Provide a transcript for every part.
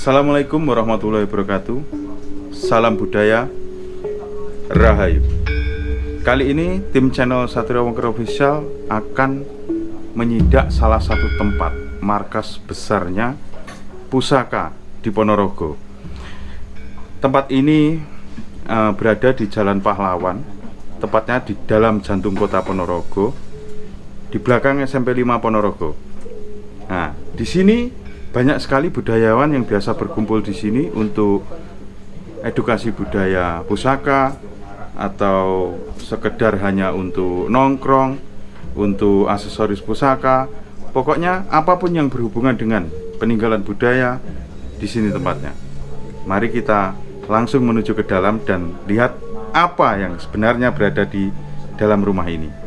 Assalamualaikum warahmatullahi wabarakatuh. Salam budaya, Rahayu. Kali ini tim channel Satria Wongker Official akan menyidak salah satu tempat markas besarnya pusaka di Ponorogo. Tempat ini berada di Jalan Pahlawan, tepatnya di dalam jantung kota Ponorogo, di belakang SMP 5 Ponorogo. Nah, di sini banyak sekali budayawan yang biasa berkumpul di sini untuk edukasi budaya pusaka atau sekedar hanya untuk nongkrong, untuk aksesoris pusaka. Pokoknya apapun yang berhubungan dengan peninggalan budaya, di sini tempatnya. Mari kita langsung menuju ke dalam dan lihat apa yang sebenarnya berada di dalam rumah ini.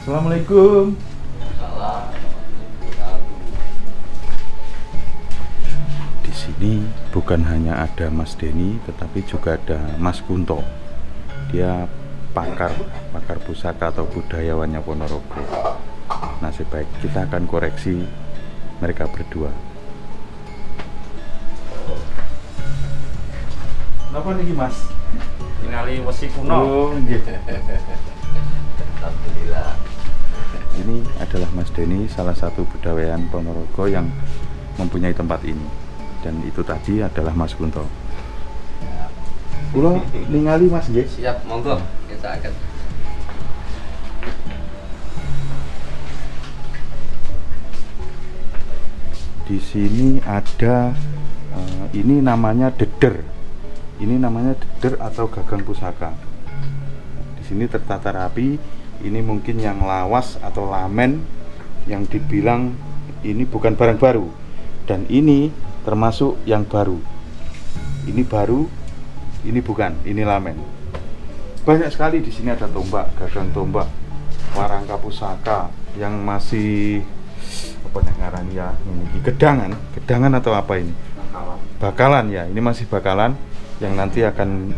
Assalamualaikum. Di sini bukan hanya ada Mas Denny, tetapi juga ada Mas Kunto. Dia pakar pusaka atau budayawannya Ponorogo. Nasib baik, kita akan koreksi mereka berdua. Kenapa nih Mas? Ningali wesi kuno. Oh, gitu. Alhamdulillah. Ini adalah Mas Denny, salah satu budayawan Ponorogo yang mempunyai tempat ini. Dan itu tadi adalah Mas Kunto. Kulo ningali Mas nggih. Siap, monggo kita akan. Di sini ada ini namanya deder. Ini namanya deder atau gagang pusaka. Di sini tertata rapi. Ini mungkin yang lawas atau lamen yang dibilang ini bukan barang baru, dan ini termasuk yang baru. Ini baru, ini bukan, ini lamen. Banyak sekali di sini ada tombak, gagang tombak, warangka pusaka yang masih apa ngarani ya, ini gedangan atau apa ini? Bakalan ya, ini masih bakalan yang nanti akan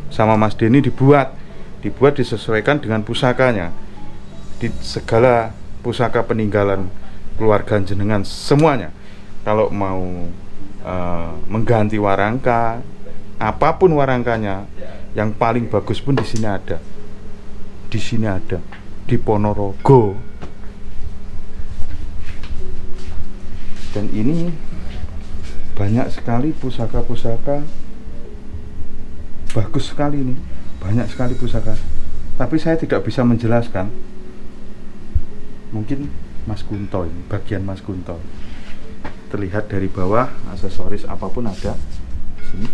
sama Mas Denny dibuat disesuaikan dengan pusakanya. Di segala pusaka peninggalan keluarga jenengan semuanya, kalau mau mengganti warangka, apapun warangkanya, yang paling bagus pun di sini ada. Di sini ada di Ponorogo. Dan ini banyak sekali pusaka-pusaka bagus sekali nih. Banyak sekali pusaka, tapi saya tidak bisa menjelaskan. Mungkin Mas Kunto ini, bagian Mas Kunto. Terlihat dari bawah, aksesoris apapun ada. Sini,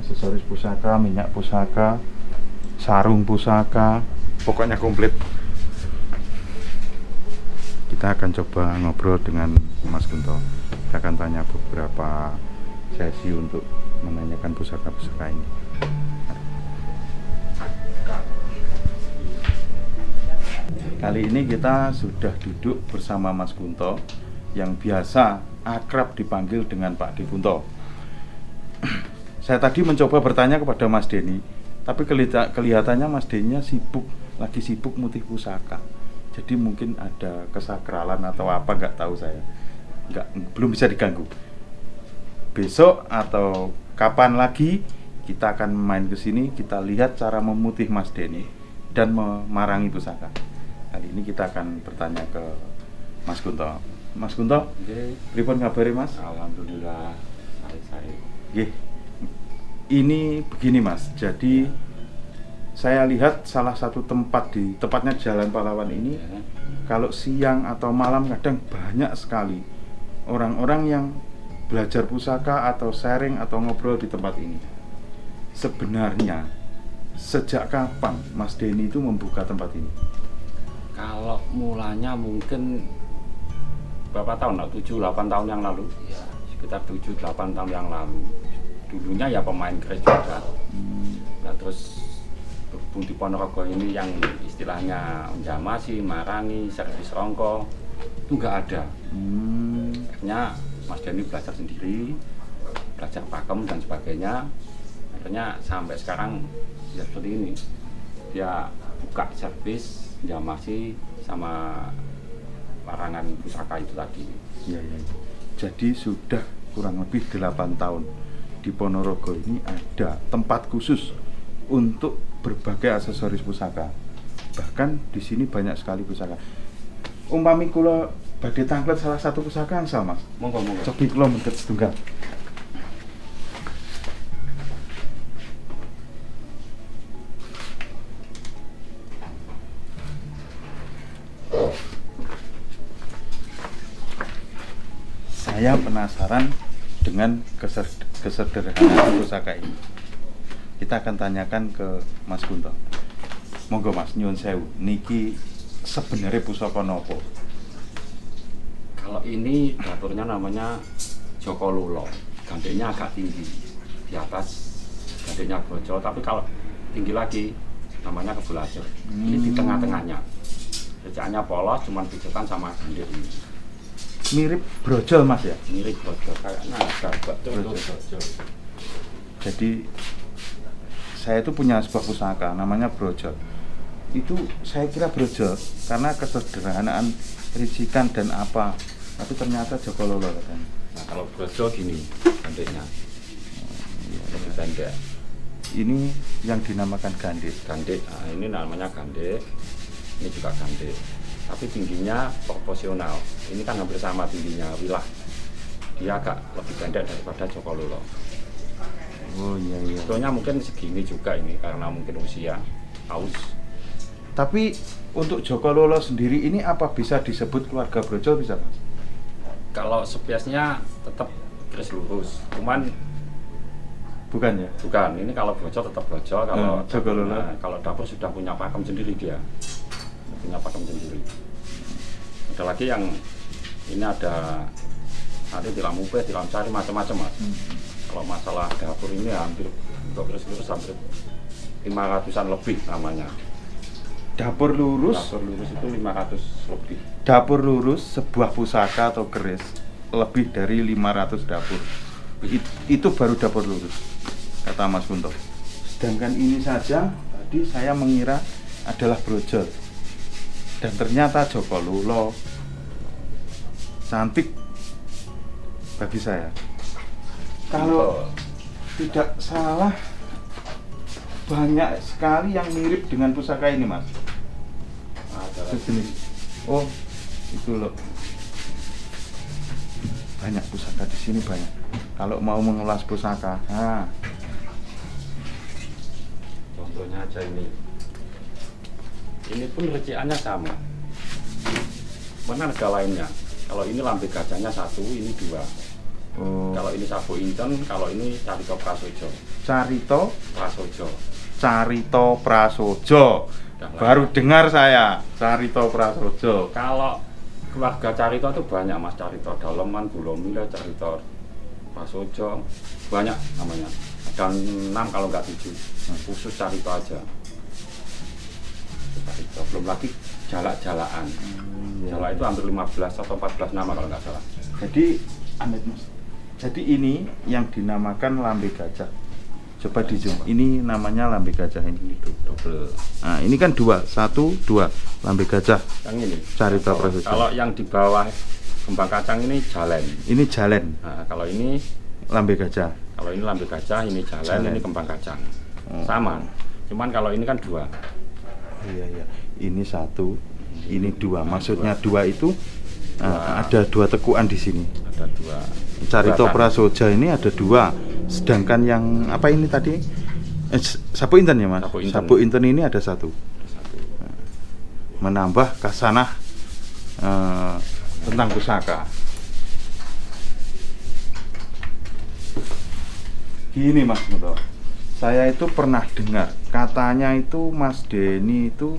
aksesoris pusaka, minyak pusaka, sarung pusaka, pokoknya komplit. Kita akan coba ngobrol dengan Mas Kunto. Kita akan tanya beberapa sesi untuk menanyakan pusaka-pusaka ini. Kali ini kita sudah duduk bersama Mas Kunto yang biasa akrab dipanggil dengan Pak D. Kunto. Saya tadi mencoba bertanya kepada Mas Denny, tapi kelihatannya Mas Denny lagi sibuk mutih pusaka. Jadi mungkin ada kesakralan atau apa, nggak tahu saya. Belum bisa diganggu. Besok atau kapan lagi kita akan main ke sini, kita lihat cara memutih Mas Denny dan memarangi pusaka. Kali ini kita akan bertanya ke Mas Kunto. Mas Kunto, pripun kabare Mas? Alhamdulillah. Sare-sare. Nggih. Ini begini Mas. Jadi saya lihat salah satu tempat tepatnya Jalan Pahlawan ini, kalau siang atau malam kadang banyak sekali orang-orang yang belajar pusaka atau sharing atau ngobrol di tempat ini. Sebenarnya sejak kapan Mas Denny itu membuka tempat ini? Kalau mulanya mungkin berapa tahun? 7-8 tahun yang lalu. Iya. Sekitar 7-8 tahun yang lalu. Dulunya ya pemain keris juga. Nah, terus berhubung di Ponorogo ini yang istilahnya menjamasi, marangi, servis rongko itu nggak ada. Akhirnya Mas Denny belajar sendiri, belajar pakem dan sebagainya. Akhirnya sampai sekarang ya seperti ini. Dia buka servis, jamasi sama larangan pusaka itu tadi. Iya, iya. Jadi sudah kurang lebih 8 tahun di Ponorogo ini ada tempat khusus untuk berbagai aksesoris pusaka. Bahkan di sini banyak sekali pusaka. Umpami kula badhe tanglet salah satu pusaka angsal, Mas. Monggo. Cobi kula mendhet setunggal. Saya penasaran dengan kesederhanaan pusaka ini. Kita akan tanyakan ke Mas Kunto. Monggo Mas, nyuwun sewu. Niki sebenarnya pusaka napa? Kalau ini dapurnya namanya Joko Lulo. Gandengnya agak tinggi di atas gandengnya brojol, tapi kalau tinggi lagi namanya kebulajer. Ini di tengah-tengahnya. Rejaannya polos, cuman pijetan sama gandeng ini. Mirip brojol Mas ya? Mirip brojol, kayaknya agak Brojol. Jadi saya itu punya sebuah pusaka namanya brojol. Itu saya kira brojol karena kesederhanaan ricikan dan apa, tapi ternyata Joko Lolo katanya. Nah, kalau brojol gini gandengnya. Lebih pendek. Ini yang dinamakan gandek. Gandek, nah, ini namanya gandek. Ini juga gandek. Tapi tingginya proporsional. Ini kan hampir sama tingginya wilah. Dia agak lebih pendek daripada Joko Lulo. Oh iya iya. Sebetulnya mungkin segini juga ini karena mungkin usia haus. Tapi untuk Joko Lolo sendiri ini apa bisa disebut keluarga brojol bisa Mas? Kalau spesiesnya tetap keris lurus, cuman Bukan ya? bukan. Ini kalau brojol tetap brojol. Kalau Joko Lolo. nah, kalau dapur sudah punya pakem sendiri dia, punya pakem sendiri. Ada lagi yang ini ada nanti tilam upe, tilam sari macam-macam Mas. Kalau masalah dapur ini hampir untuk keris lurus hampir 500-an lebih namanya. Dapur lurus. Dapur lurus itu 500 lebih. Dapur lurus sebuah pusaka atau keris lebih dari 500 dapur. Itu baru dapur lurus, kata Mas Kunto. Sedangkan ini saja tadi saya mengira adalah brojol. Dan ternyata Joko Lulo. Cantik bagi saya. Kalau tidak salah banyak sekali yang mirip dengan pusaka ini, Mas. Ada Sejenis. Oh, itu loh. Banyak pusaka di sini banyak. Kalau mau mengulas pusaka, nah, contohnya aja ini. Ini pun reciannya sama. Mana harga lainnya? Kalau ini lambe gajahnya 1, ini 2. oh, Kalau ini sabu inten, kalau ini carito prasojo. Carito Prasojo. Baru dengar saya, Carito Prasojo. Kalau keluarga carito itu banyak Mas, carito daleman, bulomila, carito prasojo, banyak namanya. Ada 6 kalau nggak 7. Khusus carito aja. Carito. Belum lagi jalak-jalakan. Iya. Jalak itu hampir 15 atau 14 nama kalau nggak salah. Jadi, Amit Mas. Jadi ini yang dinamakan lambe gajah. Coba di zoom. Ini namanya lambe gajah ini. Itu double. Nah, ini kan 2, 1, 2 lambe gajah. Yang ini. Carito prasojo. Kalau yang di bawah kembang kacang ini jalen. Ini jalen, Nah, kalau ini lambe gajah. Kalau ini lambe gajah, ini jalen, Jalen. ini kembang kacang. Oh. Sama. Cuman kalau ini kan 2. Iya iya. Ini 1, ini 2. Maksudnya 2 itu Dua. ada 2 tekuan di sini. Ada 2. Carito Prasojo ini ada 2. Sedangkan yang apa ini tadi? Sapu inten ya Mas? Sapu inten. Sapu inten ini ada 1. Menambah kasanah tentang pusaka. Gini Mas Muto, saya itu pernah dengar katanya itu Mas Denny itu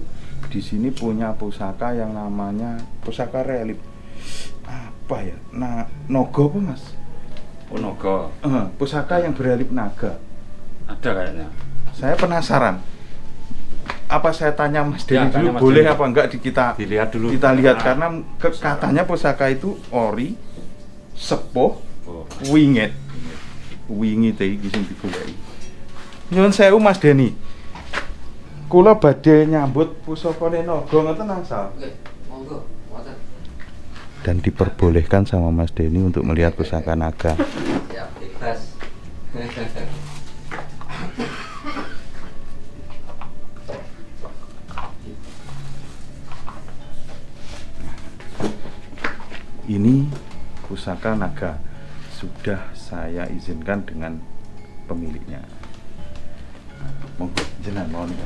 di sini punya pusaka yang namanya pusaka relief. Apa ya? Nah, nogo apa mas? Oh, nogo. Pusaka yang berelief naga. Ada kayaknya. Saya penasaran. Apa saya tanya Mas Denny Ya, tanya dulu Mas boleh Denny. apa enggak Dilihat dulu. kita lihat Ah, karena katanya pusaka itu ori, sepuh, Oh, wingit. Wingit iki sing digoleki. Nyuwun sewu Mas Denny. Kula badhe nyambut pusakane naga ngoten angsal. Oke, monggo, ngoten. Dan diperbolehkan sama Mas Denny untuk melihat pusaka naga. Ya, bebas. Ini pusaka naga sudah saya izinkan dengan pemiliknya. Monggo jenengan mau nih.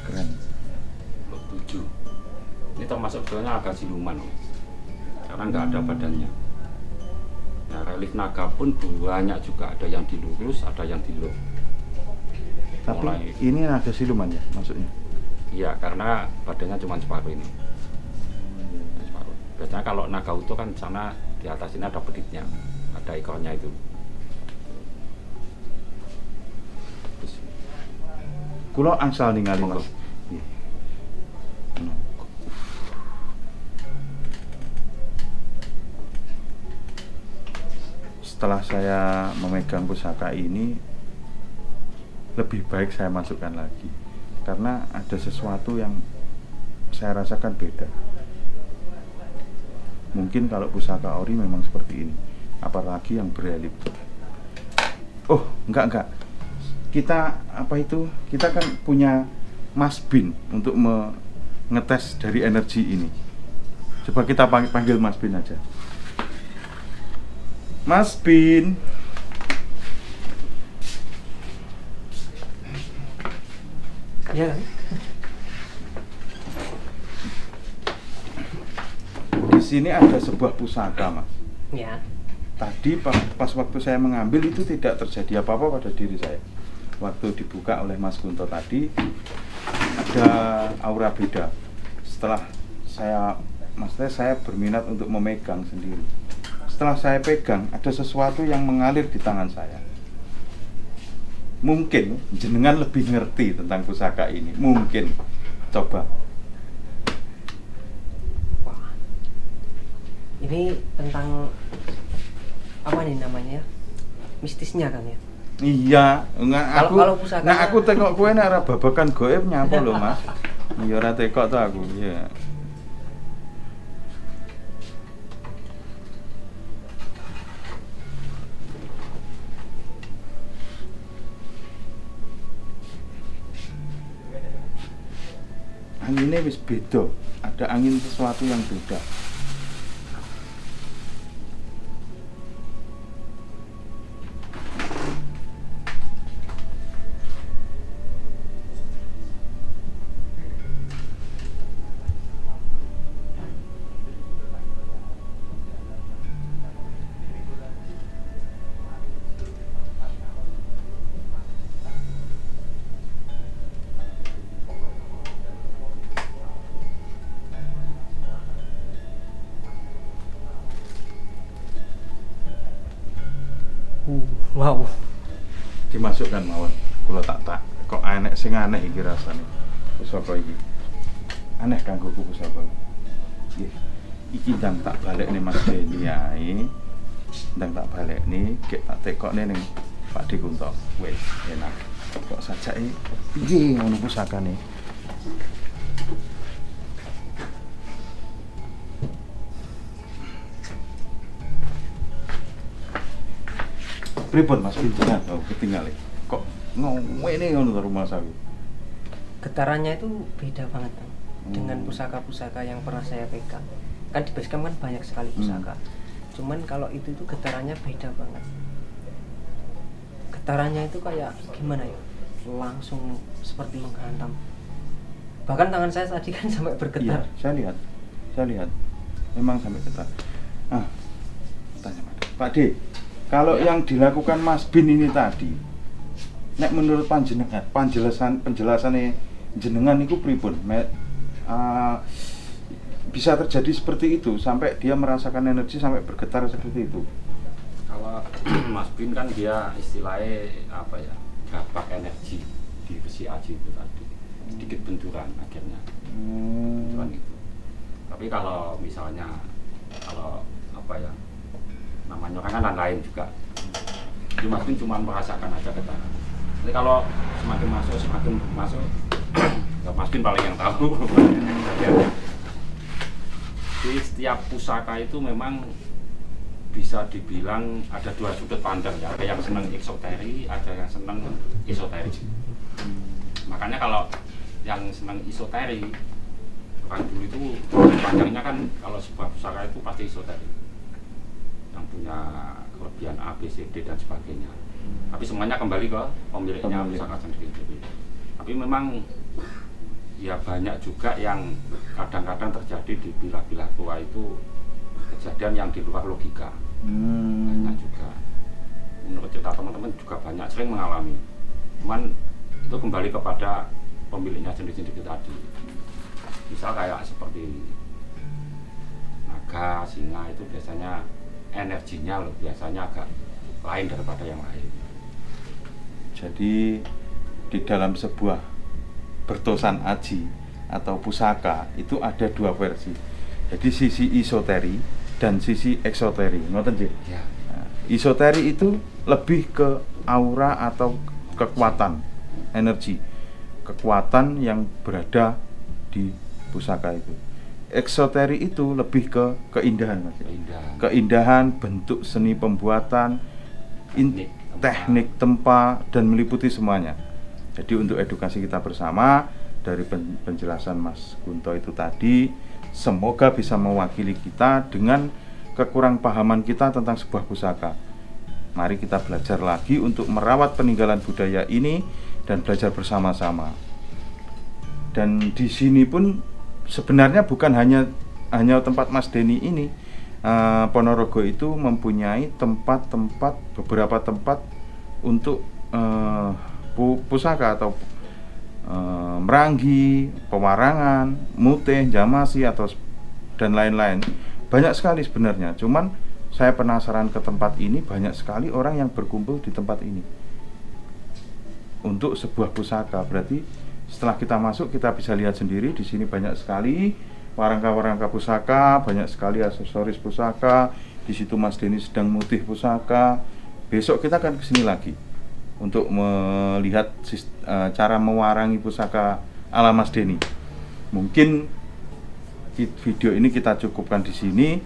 Keren. Lot 7. Ini termasuk sebetulnya agak siluman, Om. Karena nggak ada badannya. Nah, relief naga pun banyak juga, ada yang dilurus, ada yang diluk. Tapi Mulai. ini naga siluman ya maksudnya. Iya, karena badannya cuma separuh ini. Separuh. Biasanya kalau naga utuh kan sana di atas ini ada peditnya, ada ekornya itu. Terus, Kulo angsal ningali Monggo. Mas. Nggih. Setelah saya memegang pusaka ini, lebih baik saya masukkan lagi karena ada sesuatu yang saya rasakan beda. Mungkin kalau pusaka ori memang seperti ini, apalagi yang berelief. Oh, enggak. Kita Kita kan punya Mas Bin untuk mengetes dari energi ini. Coba kita panggil Mas Bin aja. Mas Bin. Ya kan? Di sini ada sebuah pusaka, Mas. Ya. Tadi pas waktu saya mengambil itu tidak terjadi apa-apa pada diri saya. Waktu dibuka oleh Mas Kunto tadi ada aura beda. Setelah saya berminat untuk memegang sendiri. Setelah saya pegang, ada sesuatu yang mengalir di tangan saya. Mungkin jenengan lebih ngerti tentang pusaka ini. Mungkin. Coba. Wah. Ini tentang apa nih namanya? Mistisnya kan ya? Iya, Kalau pusakanya- aku tengok kowe nek ora babakan gaib nyapa lho, Mas. Ya ora tekok to aku, iya. Anginnya wis beda, ada angin sesuatu yang beda. Wow. Dimasukkan mawon. Kula tak kok enek sing aneh iki rasane. Pusaka iki. Aneh kanggo pusaka. Nggih. Iki ndang tak balekne Mas Denny ae. Ndang tak balekne, gek tak tekokne ning Pak De Kunto. Wis enak. Kok sajake piye ngono pusakane? Pripun Mas Bintingan? Oh, ketinggalan. Kok ngene ngono to rumah saya. Getarannya itu beda banget kan dengan Hmm. pusaka-pusaka yang pernah saya pegang. Kan di basecamp kan banyak sekali pusaka. Cuman kalau itu getarannya beda banget. Getarannya itu kayak gimana ya? Langsung seperti menghantam. Bahkan tangan saya tadi kan sampai bergetar. Iya, saya lihat. Memang sampai getar. Ah, tanya Mas. Pak D, kalau Ya. yang dilakukan Mas Bin ini tadi, nek menurut panjenengan, penjelasannya jenengan itu pripun? Bisa terjadi seperti itu sampai dia merasakan energi sampai bergetar seperti itu. Kalau Mas Bin kan dia istilahnya apa ya, gabak energi di besi aji itu tadi, sedikit benturan akhirnya, benturan itu. Tapi kalau misalnya kalau apa ya, namanya orang kan lain juga, jadi Mas Bin cuma merasakan aja getaran. Jadi kalau semakin masuk ya Mas Bin paling yang tahu. Jadi setiap pusaka itu memang bisa dibilang ada dua sudut pandang ya, ada yang senang eksoteri, ada yang senang esoteri. Makanya kalau yang senang esoteri, orang dulu itu pandangnya kan kalau sebuah pusaka itu pasti esoteri, yang punya kelebihan A, B, C, D dan sebagainya. Tapi semuanya kembali ke pemiliknya pusaka sendiri. Tapi memang ya banyak juga yang kadang-kadang terjadi di bilah-bilah tua itu kejadian yang di luar logika. Banyak juga, menurut cerita teman-teman juga banyak sering mengalami. Cuman itu kembali kepada pemiliknya sendiri-sendiri tadi. Misal kayak seperti naga, singa itu biasanya energinya loh biasanya agak lain daripada yang lain. Jadi di dalam sebuah bertosan aji atau pusaka itu ada dua versi. Jadi sisi esoteri dan sisi eksoteri. Ngoten nggih? Ya. Nah, esoteri itu lebih ke aura atau kekuatan, energi, kekuatan yang berada di pusaka itu. Eksoteri itu lebih ke keindahan, Mas. Keindahan bentuk seni pembuatan, teknik tempa dan meliputi semuanya. Jadi untuk edukasi kita bersama dari penjelasan Mas Kunto itu tadi, semoga bisa mewakili kita dengan kekurangpahaman kita tentang sebuah pusaka. Mari kita belajar lagi untuk merawat peninggalan budaya ini dan belajar bersama-sama. Dan di sini pun sebenarnya bukan hanya tempat Mas Denny ini. Ponorogo itu mempunyai beberapa tempat untuk pusaka atau meranggi, pewarangan, muteh, jamasi atau dan lain-lain. Banyak sekali sebenarnya. Cuman saya penasaran ke tempat ini, banyak sekali orang yang berkumpul di tempat ini untuk sebuah pusaka. Berarti setelah kita masuk kita bisa lihat sendiri di sini banyak sekali warangka-warangka pusaka, banyak sekali aksesoris pusaka. Di situ Mas Denny sedang mutih pusaka. Besok kita akan kesini lagi untuk melihat cara mewarangi pusaka ala Mas Denny. Mungkin video ini kita cukupkan di sini.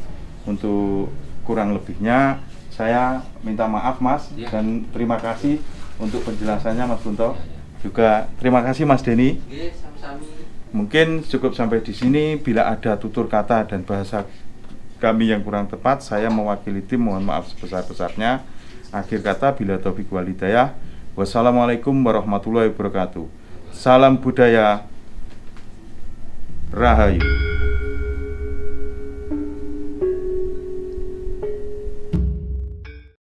Untuk kurang lebihnya saya minta maaf Mas Ya. Dan terima kasih untuk penjelasannya Mas Kunto. Ya. Juga terima kasih Mas Denny. Nggih, sami-sami. Mungkin cukup sampai di sini. Bila ada tutur kata dan bahasa kami yang kurang tepat, saya mewakili tim mohon maaf sebesar-besarnya. Akhir kata, bila taufik wal hidayah. Wassalamualaikum warahmatullahi wabarakatuh. Salam budaya, Rahayu.